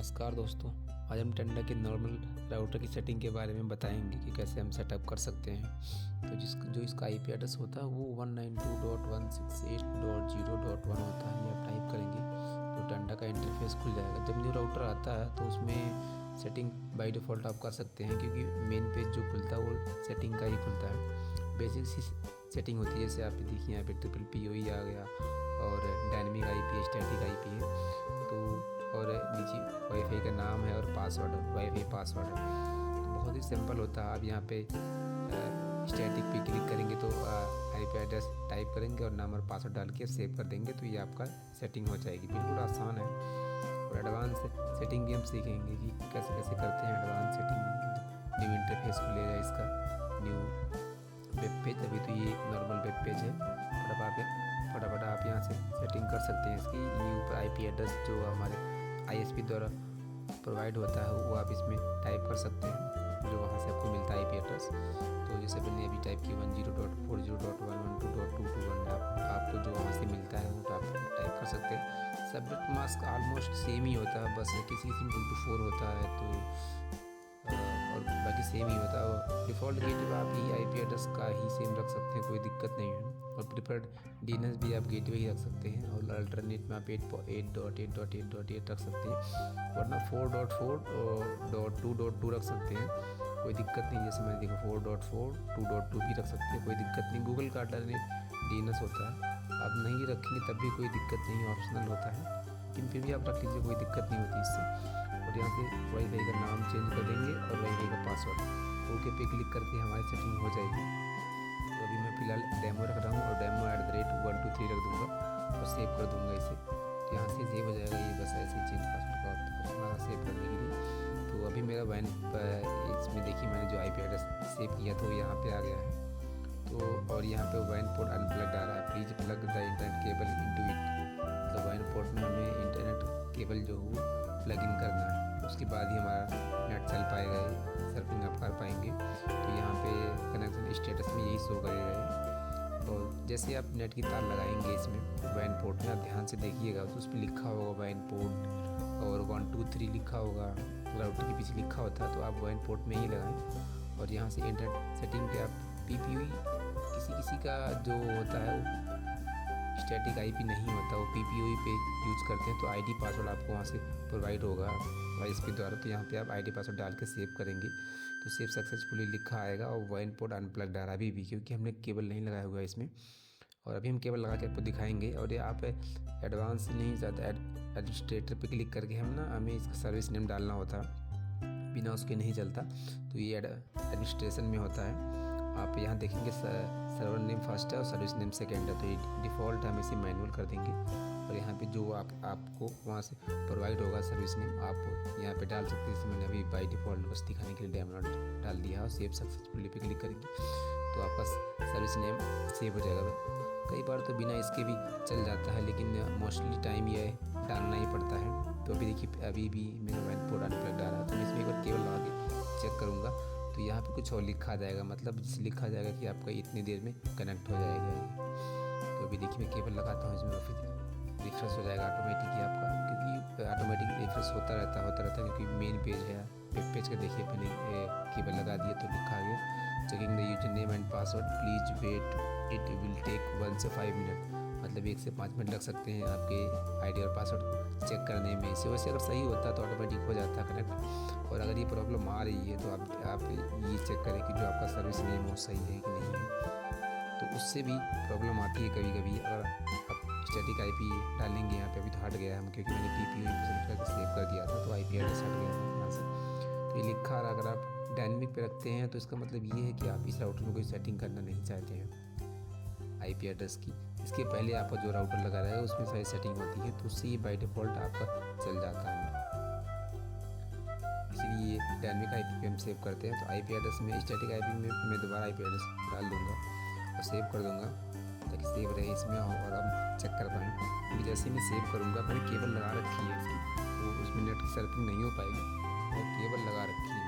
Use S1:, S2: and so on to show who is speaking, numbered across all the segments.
S1: नमस्कार दोस्तों। आज हम टेंडा के नॉर्मल राउटर की सेटिंग के बारे में बताएंगे कि कैसे हम सेटअप कर सकते हैं। तो जो इसका आईपी एड्रेस होता है वो 192.168.0.1 होता है। ये आप टाइप करेंगे तो टेंडा का इंटरफेस खुल जाएगा। जब न्यू राउटर आता है तो उसमें सेटिंग बाय डिफ़ॉल्ट आप कर सकते हैं, क्योंकि मेन पेज जो खुलता है वो सेटिंग का ही खुलता है। बेसिक सी सेटिंग होती है, जैसे आप देखिए यहाँ पे PPOE आ गया और डायनेमिक आईपी, स्टैटिक आईपी है, तो और नीचे वाईफाई का नाम है और पासवर्ड, वाईफाई पासवर्ड है। तो बहुत ही सिंपल होता है। आप यहाँ पे स्टैटिक पे क्लिक करेंगे तो आईपी एड्रेस टाइप करेंगे और नाम और पासवर्ड डाल के सेव कर देंगे तो ये आपका सेटिंग हो जाएगी। बिल्कुल आसान है। और एडवांस सेटिंग भी हम सीखेंगे कि कैसे कैसे करते हैं एडवांस सेटिंग। न्यू इंटरफेस खुलेगा इसका, न्यू वेब पेज। अभी तो ये नॉर्मल वेब पेज है। फटाफट आप यहाँ से सेटिंग कर सकते हैं इसकी। ये ऊपर आईपी एड्रेस जो हमारे आईएसपी द्वारा प्रोवाइड होता है वो आप इसमें टाइप कर सकते हैं, जो वहाँ से आपको मिलता है आईपी एड्रेस। तो जैसे मैंने अभी टाइप किया 10.40.112.221, आपको जो वहाँ से मिलता है वो आप टाइप कर सकते हैं। सबनेट मास्क ऑलमोस्ट सेम ही होता है, बस किसी में 224 होता है तो और बाकी सेम ही होता है। डिफ़ॉल्ट गेटवे आप यही आईपी एड्रेस का ही सेम रख सकते हैं, कोई दिक्कत नहीं है। और प्रीफर्ड डीएनएस भी आप गेटवे ही रख सकते हैं, और अल्टरनेट में आप 8.8.8.8 रख सकते हैं, वरना 4.4.2.2 रख सकते हैं, कोई दिक्कत नहीं। जैसे मैंने देखा 4.4.2.2 भी रख सकते हैं, कोई दिक्कत नहीं। गूगल का अल्टरनेट डीएनएस होता है, आप नहीं रखेंगे तब भी कोई दिक्कत नहीं, ऑप्शनल होता है, लेकिन फिर भी आप रख लीजिए, कोई दिक्कत नहीं होती इससे। और यहाँ से वाईफाई का नाम चेंज कर देंगे और वाईफाई का पासवर्ड ओके पे क्लिक करके हमारी सेटिंग हो जाएगी। तो अभी मैं फ़िलहाल डेमो रख रहा हूँ और डेमो@123 रख दूँगा और सेव कर दूँगा इसे। तो यहाँ से सेव हो जाएगा। ये बस ऐसे ही चेंज पासवर्ड का हमारा सेव करने के लिए। तो अभी मेरा वैन इसमें देखिए मैंने जो आईपी एड्रेस सेव किया तो यहाँ पे आ गया है। तो और यहाँ पे वैन पोर्ट अनप्लग्ड आ रहा है, please plug the internet cable into it. तो वैन पोर्ट में हमें इंटरनेट केबल जो हो प्लग इन करना है, उसके बाद ही हमारा नेट चल पाएगा, सर्फिंग आप कर पाएंगे। तो यहाँ पे कनेक्शन स्टेटस में यही शो करेगा। और जैसे आप नेट की तार लगाएंगे इसमें वैन पोर्ट में, आप ध्यान से देखिएगा तो उस पर लिखा होगा वैन पोर्ट और 123 लिखा होगा, राउटर के पीछे लिखा होता है, तो आप वैन पोर्ट में ही लगाएं। और यहाँ से इंटरनेट सेटिंग पे आप PPOE, किसी का जो होता है स्टैटिक आईपी नहीं होता, वो PPOE पे यूज करते हैं, तो आईडी पासवर्ड आपको वहाँ से प्रोवाइड होगा आईएसपी द्वारा। तो यहाँ पे आप आईडी पासवर्ड डाल के सेव करेंगे तो सेव सक्सेसफुली लिखा आएगा। और वैन पोर्ट अनप्लग्ड आ रहा है अभी भी, क्योंकि हमने केबल नहीं लगाया हुआ है इसमें। और अभी हम केबल लगा के आपको दिखाएंगे। और ये आप एडवांस नहीं ज़्यादा एडमिनिस्ट्रेटर पे क्लिक करके हमें इसका सर्विस नेम डालना होता है, बिना उसके नहीं चलता। तो ये एडमिनिस्ट्रेशन में होता है। आप यहाँ देखेंगे सर्वर नेम फर्स्ट है और सर्विस नेम सेकेंड है, तो ये डिफ़ॉल्ट हम इसे मैनुअल कर देंगे। और यहाँ पे जो आपको वहाँ से प्रोवाइड होगा सर्विस नेम आप यहाँ पे डाल सकते हैं। जैसे मैंने अभी बाय डिफ़ॉल्ट बस दिखाने के लिए डेमो डाल दिया और सेव सक्सेसफुली पे क्लिक करेंगे तो आपका सर्विस नेम सेव हो जाएगा। कई बार तो बिना इसके भी चल जाता है, लेकिन मोस्टली टाइम ये डालना ही पड़ता है। तो अभी देखिए अभी भी मेरा वैन पोर्ट अनप्लग्ड आ रहा है, तो मैं इसमें एक बार केबल लगा के चेक करूँगा तो यहाँ पे कुछ और लिखा जाएगा, मतलब जिससे लिखा जाएगा कि आपका इतनी देर में कनेक्ट हो जाएगा ये। तो अभी देखिए मैं केबल लगाता हूँ इसमें, फिर रिफ्रेश हो जाएगा ऑटोमेटिक ही आपका, क्योंकि ऑटोमेटिक रिफ्रेश होता रहता है, क्योंकि मेन पेज है। वेब पेज का देखिए मैंने केबल लगा दिया तो लिखा गया checking the user name and password, please wait, it will take 1 से 5 मिनट। मतलब 1 से 5 मिनट लग सकते हैं आपके आईडी और पासवर्ड को चेक करने में। इसे वैसे अगर सही होता तो ऑटोमेटिक हो जाता है कनेक्ट। और अगर ये प्रॉब्लम आ रही है तो आप ये चेक करें कि जो आपका सर्विस नेम वो सही है कि नहीं है। तो उससे भी प्रॉब्लम आती है कभी कभी। अगर आप स्टैटिक आईपी डालेंगे यहाँ पे, अभी तो हट गया हम, क्योंकि मैंने PPOE पे सेलेक्ट करके सेव कर दिया था, तो आईपी एड्रेस हट गया यहाँ से। तो ये लिखा रहा। अगर आप डायनेमिक पे रखते हैं तो इसका मतलब ये है कि आप इस राउटर में कोई सेटिंग करना नहीं चाहते हैं आईपी एड्रेस की। इसके पहले आपका जो राउटर लगा रहेगा उसमें सारी सेटिंग होती है, तो उससे ये बाय डिफ़ॉल्ट आपका चल जाता है। इसलिए डायनेमिक आईपी पे हम सेव करते हैं। तो आईपी एड्रेस में स्टैटिक आईपी में मैं दोबारा आईपी एड्रेस डाल दूंगा और सेव कर दूंगा ताकि सेव रहे इसमें और हम चेक कर पाएँ। क्योंकि जैसे मैं सेव करूँगा, मैंने केबल लगा रखी है इसकी, तो उसमें नेट की सर्फिंग नहीं हो पाएगी, और केबल लगा रखी है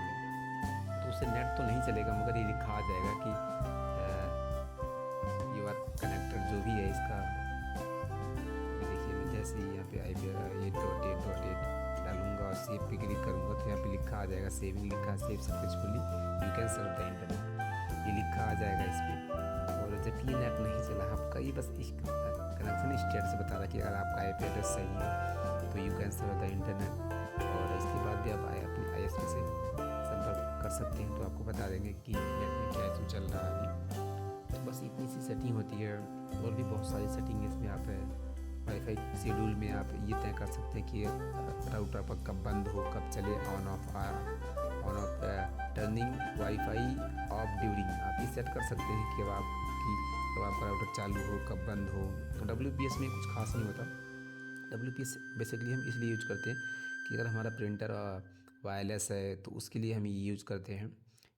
S1: तो उससे नेट तो नहीं चलेगा, मगर ये लिखा आ जाएगा कि यूआर कनेक्टेड जो भी है इसका। देखिए मैं जैसे ही यहाँ पे आईपी 8.8.8 डालूंगा और सेव पे क्लिक करूँगा तो यहाँ पे लिखा आ जाएगा सेविंग, लिखा है save successfully, you can surf the internet, ये लिखा आ जाएगा इस पर। और जब ये नेट नहीं चला आपका, ये बस कनेक्शन स्टेटस बता रहा है कि अगर आपका IP एड्रेस सही है तो you can surf the internet. और इसके बाद भी आप अपनी ISP से संपर्क कर सकते हैं, तो आपको बता देंगे कि नेट में क्या इशू चल रहा है अभी। तो बस इतनी सी सेटिंग होती है, और भी बहुत सारी सेटिंग है इसमें। आप वाईफाई शेड्यूल में आप ये तय कर सकते हैं कि राउटर पर कब बंद हो, कब चले, on off turning wifi of during, आप ये सेट कर सकते हैं कि कब आपका राउटर चालू हो, कब बंद हो। तो WPS में कुछ खास नहीं होता। WPS बेसिकली हम इसलिए यूज करते हैं कि अगर हमारा प्रिंटर वायरलेस है तो उसके लिए हम ये यूज करते हैं।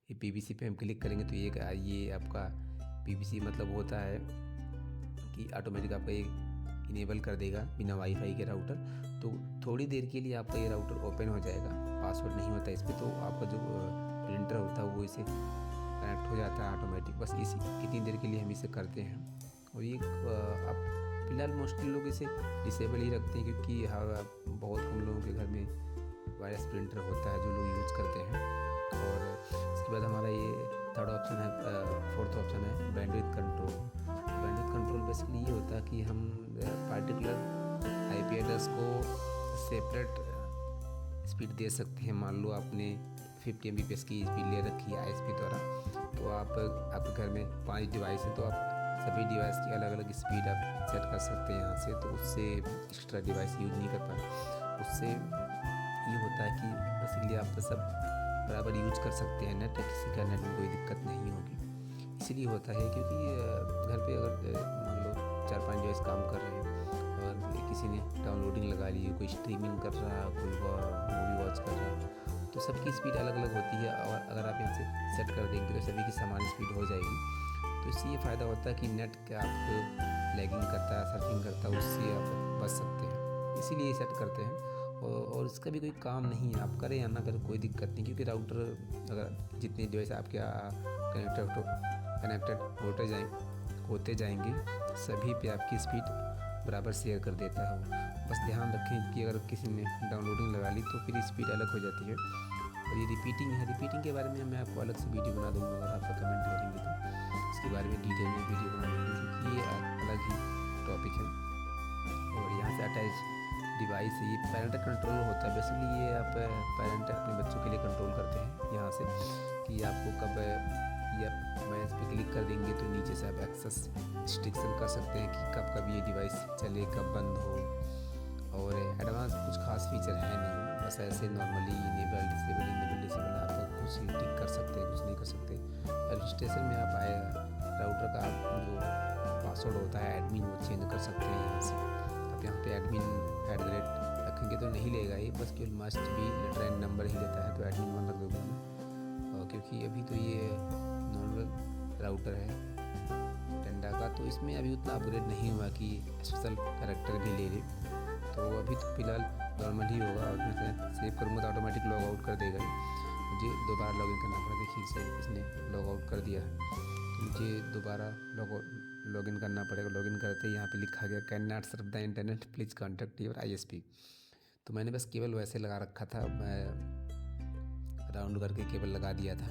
S1: ये PVC पे हम क्लिक करेंगे तो ये आपका PVC मतलब होता है कि ऑटोमेटिक आपका ये इनेबल कर देगा बिना वाईफाई के राउटर। तो थोड़ी देर के लिए आपका ये राउटर ओपन हो जाएगा, पासवर्ड नहीं होता इस पर, तो आपका जो प्रिंटर होता है वो इसे कनेक्ट हो जाता है ऑटोमेटिक। बस इतनी देर के लिए हम इसे करते हैं। और ये आप फिलहाल मोस्टली लोग इसे डिसेबल ही रखते हैं, क्योंकि बहुत कम लोगों के घर में वायरस प्रिंटर होता है जो लोग यूज़ करते हैं। और इसके बाद हमारा ये थर्ड ऑप्शन है, फोर्थ ऑप्शन है bandwidth control. Bandwidth control basically ये होता है कि हम पार्टिकुलर IP एड्रेस को सेपरेट स्पीड दे सकते हैं। मान लो आपने 50 Mbps की स्पीड ले रखी है ISP द्वारा, तो आपके घर में 5 डिवाइस है, तो आप सभी डिवाइस की अलग अलग स्पीड आप सेट कर सकते हैं यहाँ से। तो उससे एक्स्ट्रा डिवाइस यूज नहीं कर पाए। उससे ये होता है कि बेसिकली आप सब बराबर यूज कर सकते हैं नेट, किसी का नेट में कोई दिक्कत नहीं होगी। इसलिए होता है क्योंकि घर पे अगर मान लो 4-5 डिवाइस काम कर रहे हैं और किसी ने डाउनलोडिंग लगा ली, कोई स्ट्रीमिंग कर रहा है, कोई मूवी वॉच कर रहा है, तो सबकी स्पीड अलग अलग होती है। और अगर आप यहाँ से सेट कर देंगे तो सभी की समान स्पीड हो जाएगी। तो इससे ये फ़ायदा होता है कि नेट का आपको लैगिंग करता है, सर्फिंग करता है, उससे आप बच सकते हैं। इसीलिए सेट करते हैं। और इसका भी कोई काम नहीं है, आप करें या ना करें कोई दिक्कत नहीं, क्योंकि राउटर अगर जितने डिवाइस आपके कनेक्टेड होते जाएंगे सभी पे आपकी स्पीड बराबर शेयर कर देता है वो। बस ध्यान रखें कि अगर किसी ने डाउनलोडिंग लगा ली तो फिर स्पीड अलग हो जाती है। और ये रिपीटिंग है, रिपीटिंग के बारे में मैं आपको अलग से वीडियो बना दूँगा, अगर आप कमेंट करेंगे तो इसके बारे में डिटेल में वीडियो बना देंगे, क्योंकि ये अलग ही टॉपिक है। और यहाँ से अटैच डिवाइस है, ये पेरेंटल कंट्रोल होता है। बेसिकली ये आप पेरेंट अपने बच्चों के लिए कंट्रोल करते हैं यहाँ से कि आपको कब या मैं इस पर क्लिक कर देंगे तो नीचे से आप एक्सेस रिस्ट्रिक्शन कर सकते हैं कि कब कब ये डिवाइस चले, कब बंद हो। और एडवांस कुछ खास फीचर है नहीं, बस ऐसे नॉर्मली इनेबल डिसेबल आप कुछ टिक कर सकते हैं, कुछ नहीं कर सकते। रजिस्ट्रेशन में आप राउटर का जो पासवर्ड होता है एडमिन, वो चेंज कर सकते हैं यहाँ से। आप यहाँ पे एडमिन रखेंगे तो नहीं लेगा ये, बस केवल मस्ट भी लेटर नंबर ही लेता है, तो एडमिन 1 रख दोगे। क्योंकि अभी तो ये नॉर्मल राउटर है टेंडा का, तो इसमें अभी उतना अपग्रेड नहीं हुआ कि स्पेशल कैरेक्टर भी ले ले। तो अभी तो फिलहाल नॉर्मल ही होगा। और मैं सेव करूँगा तो ऑटोमेटिक लॉग आउट कर देगा। मुझे दोबारा लॉगिन करना पड़ा, देखिए से इसने लॉग आउट कर दिया है, तो मुझे दोबारा लॉगिन करना पड़ेगा। लॉगिन करते ही यहाँ पे लिखा गया can not surf the internet, please contact your ISP। तो मैंने बस केबल वैसे लगा रखा था, मैं राउंड करके केबल लगा दिया था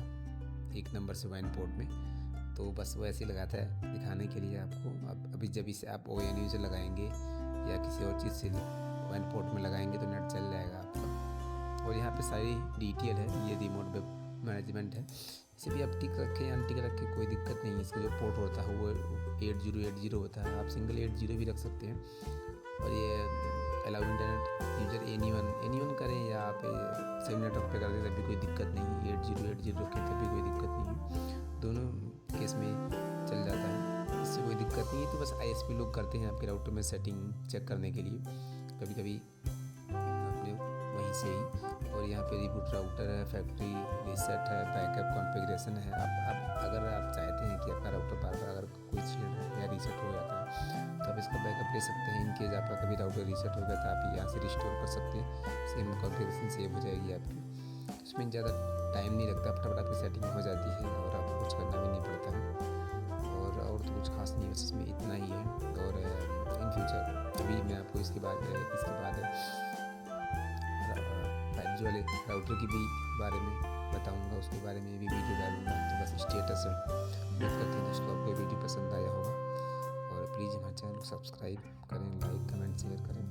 S1: 1 नंबर से WAN पोर्ट में, तो बस वैसे ही लगाता है दिखाने के लिए आपको। अब अभी जब इसे आप ONU से लगाएंगे या किसी और चीज़ से WAN पोर्ट में लगाएंगे तो नेट चल जाएगा आपका। और यहाँ पे सारी डिटेल है, ये रिमोट वेब मैनेजमेंट है, इसे भी आप टिक रखें या अनटिक रखें कोई दिक्कत नहीं है। इसका जो पोर्ट होता है वो 8080 होता है, आप सिंगल 80 भी रख सकते हैं। और ये अलाउ इंटरनेट यूजर एनीवन करें या आप सेम नेटवर्क पे कर दें तभी कोई दिक्कत नहीं, 8080 रखें तभी कोई दिक्कत नहीं है, दोनों केस में चल जाता है, इससे कोई दिक्कत नहीं है। तो बस ISP लोग करते हैं आपके राउटर में सेटिंग चेक करने के लिए कभी कभी अपने वहीं से ही। और यहाँ पे रिबूट राउटर है, फैक्ट्री रीसेट है, बैकअप कॉन्फ़िगरेशन है। आप अगर आप चाहते हैं कि आपका राउटर बार बार अगर कोई चीज़ या रीसेट हो जाता है तो आप इसका बैकअप ले सकते हैं। इनकेस आपका कभी राउटर रीसेट हो गया तो आप यहाँ से रिस्टोर कर सकते हैं, सेम कॉन्फ़िगरेशन सेव हो जाएगी आपकी। उसमें ज़्यादा टाइम नहीं लगता, फटाफट आपकी सेटिंग हो जाती है और आपको कुछ करना भी नहीं पड़ता है। और तो कुछ खास नहीं, बस इसमें इतना ही है। और इन फ्यूचर अभी मैं आपको इसके बाद 5G वाले राउटर की भी बारे में बताऊंगा, उसके बारे में भी वीडियो डालूंगा। तो बस स्टेटस उम्मीद करते हैं दोस्तों आपको वीडियो पसंद आया होगा, और प्लीज़ हमारे चैनल को सब्सक्राइब करें, लाइक कमेंट शेयर करें।